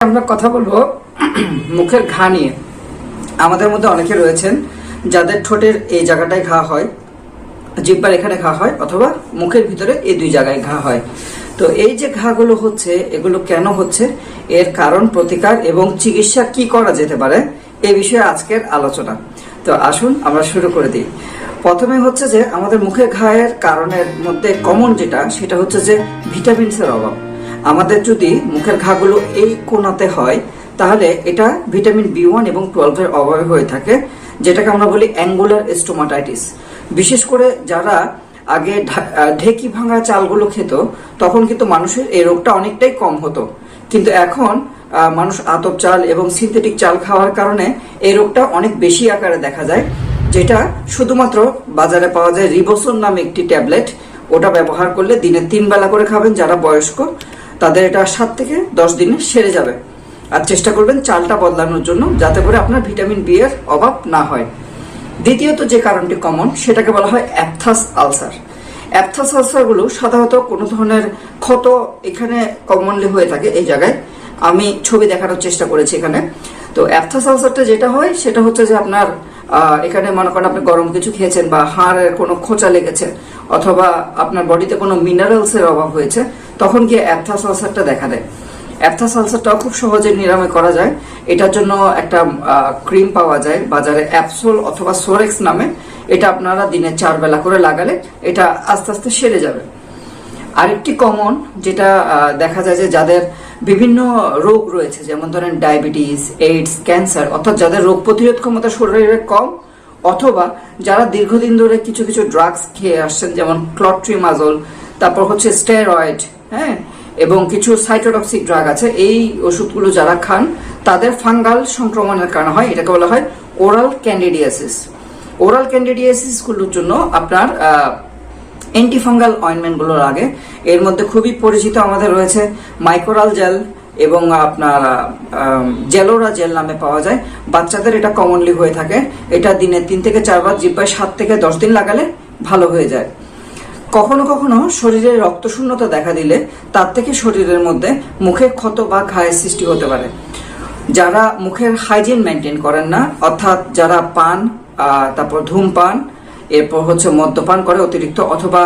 আমরা কথা বলবো মুখের ঘা নিয়ে। আমাদের মধ্যে অনেকে রয়েছেন যাদের ঠোঁটের এই জায়গাটায় ঘা হয়, জিহ্বার এখানে ঘা হয়, অথবা মুখের ভিতরে এই দুই জায়গায় ঘা হয়। তো এই যে ঘাগুলো হচ্ছে, এগুলো কেন হচ্ছে, এর কারণ, প্রতিকার এবং চিকিৎসা কি করা যেতে পারে, এই বিষয়ে আজকের আলোচনা। তো আসুন আমরা শুরু করে দিই। প্রথমে হচ্ছে যে আমাদের মুখের ঘায়ের কারণের মধ্যে কমন যেটা, সেটা হচ্ছে যে ভিটামিনসের অভাব। আমাদের যদি মুখের ঘাগুলো এই কোণাতে হয়, তাহলে এটা ভিটামিন B1 এবং 12 এর অভাবে হয়ে থাকে, যেটাকে আমরা বলি অ্যাঙ্গুলার স্টোমাটাইটিস। বিশেষ করে যারা আগে ঢেকি ভাঙা চালগুলো খেত, তখন কিন্তু মানুষের এই রোগটা অনেকটাই কম হতো। কিন্তু এখন মানুষ আতপ চাল এবং সিনথেটিক চাল খাওয়ার কারণে এই রোগটা অনেক বেশি আকারে দেখা যায়, যেটা শুধুমাত্র বাজারে পাওয়া যায় রিবোসোন নামে একটি ট্যাবলেট। ওটা ব্যবহার করলে দিনে 3 বেলা করে খাবেন। যারা বয়স্ক তাদের এটা 7 থেকে 10 দিনে সেরে যাবে। আর চেষ্টা করবেন চালটা বদলানোর জন্য, যাতে করে আপনার ভিটামিন বি এর অভাব না হয়। দ্বিতীয়ত যে কারণটি কমন, সেটাকে বলা হয় অ্যাপথাস আলসার। অ্যাপথাস আলসারগুলো সাধারণত কোনো ধরনের ক্ষত এখানে কমনলি হয়ে থাকে, এই জায়গায়। আমি ছবি দেখানোর চেষ্টা করেছি এখানে। তো অ্যাপথাস আলসারটা যেটা হয়, সেটা হচ্ছে যে আপনার এখানে মনে করেন আপনি গরম কিছু খেয়েছেন, বা হাড়ের কোনো খোঁচা লেগেছে, অথবা আপনার বডিতে কোনো মিনারেলস এর অভাব হয়েছে, তখন গিয়ে অ্যাপথাস আলসারটা দেখা দেয়। অ্যাপথাস আলসারটাও খুব সহজে নিরাময় করা যায়। এটার জন্য একটা ক্রিম পাওয়া যায় বাজারে, অ্যাপসোল অথবা সোরেক্স নামে। এটা আপনারা দিনে 4 বেলা করে লাগালে এটা আস্তে আস্তে সেরে যাবে। আরেকটি কমন যেটা দেখা যায় যে যাদের বিভিন্ন রোগ রয়েছে, যেমন ধরেন ডায়াবেটিস, এইডস, ক্যান্সার, অর্থাৎ যাদের রোগ প্রতিরোধ ক্ষমতা শরীরে কম, অথবা যারা দীর্ঘদিন ধরে কিছু কিছু ড্রাগস খেয়ে আসছেন, যেমন ক্লট্রিমাজোল, তারপর হচ্ছে স্টেরয়েড, হ্যাঁ, এবং কিছু সাইটোটক্সিক ড্রাগ আছে। এই ওষুধগুলো যারা খান, তাদের ফাঙ্গাল সংক্রমণের কারণে হয়। এটাকে বলা হয় ওরাল ক্যান্ডিডিয়াসিস। ওরাল ক্যান্ডিডিয়াসিস গুলোর জন্য আপনার অ্যান্টিফাঙ্গাল অয়েন্টমেন্টগুলো লাগে। এর মধ্যে খুবই পরিচিত আমাদের রয়েছে মাইকোরাল জেল, এবং আপনার জেলোরা জেল নামে পাওয়া যায়। বাচ্চাদের এটা কমনলি হয়ে থাকে। এটা দিনে 3 থেকে 4 বার জিহ্বায় 7 থেকে 10 দিন লাগালে ভালো হয়ে যায়। কখনো কখনো শরীরে রক্তশূন্যতা দেখা দিলে তার থেকে শরীরের মধ্যে মুখে ক্ষত বা ঘায়ের সৃষ্টি হতে পারে। যারা মুখের হাইজিন মেনটেন করেন না, অর্থাৎ যারা পান, তারপর ধূমপান, এরপর হচ্ছে মদ্যপান করে অতিরিক্ত, অথবা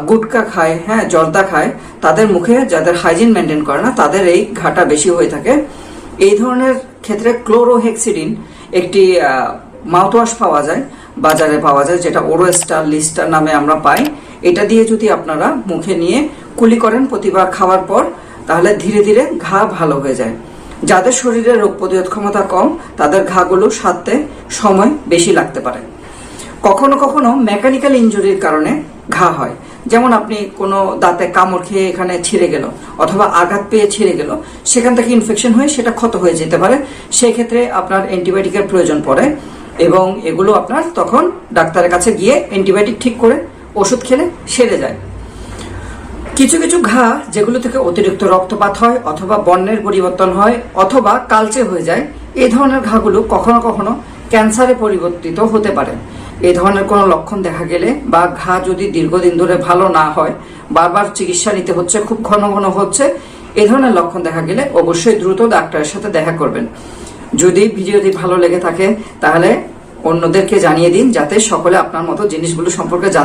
গুটকা খায়, হ্যাঁ, জর্দা খায়, তাদের মুখে, যাদের হাইজিন মেনটেন করে না, তাদের এই ঘাটা বেশি হয়ে থাকে। এই ধরনের ক্ষেত্রে ক্লোরোহেক্সিডিন একটি মাউথওয়াশ পাওয়া যায়, বাজারে পাওয়া যায়, যেটা ওরোস্টার লিস্টার নামে আমরা পাই। এটা দিয়ে যদি আপনারা মুখে নিয়ে কুলি করেন প্রতিবার খাওয়ার পর, তাহলে ধীরে ধীরে ঘা ভালো হয়ে যায়। যাদের শরীরে রোগ প্রতিরোধ ক্ষমতা কম, তাদের ঘাগুলো সারতে সময় বেশি লাগতে পারে। কখনো কখনো মেকানিক্যাল ইনজুরির কারণে ঘা হয়, যেমন আপনি কোনো দাঁতে কামড় খেয়ে এখানে ছিঁড়ে গেল, অথবা আঘাত পেয়ে ছিঁড়ে গেল, সেখান থেকে ইনফেকশন হয়ে সেটা ক্ষত হয়ে যেতে পারে। সেই ক্ষেত্রে আপনার অ্যান্টিবায়োটিকের প্রয়োজন পড়ে, এবং এগুলো আপনার তখন ডাক্তারের কাছে গিয়ে অ্যান্টিবায়োটিক ঠিক করে ওষুধ খেলে সেরে যায়। কিছু কিছু ঘা যেগুলো থেকে অতিরিক্ত রক্তপাত হয়, অথবা বর্ণের পরিবর্তন হয়, অথবা কালচে হয়ে যায়, এই ধরনের ঘাগুলো কখনো কখনো ক্যান্সারে পরিবর্তিত হতে পারে। এই ধরনের কোনো লক্ষণ দেখা গেলে, বা ঘা যদি দীর্ঘদিন ধরে ভালো না হয়, বারবার চিকিৎসা নিতে হচ্ছে, খুব ঘন ঘন হচ্ছে, এই ধরনের লক্ষণ দেখা গেলে অবশ্যই দ্রুত ডাক্তারের সাথে দেখা করবেন। যদি ভিডিওটি ভালো লেগে থাকে, তাহলে অন্যদেরকে জানিয়ে দিন, যাতে সকলে আপনার মতো জিনিসগুলো সম্পর্কে জানতে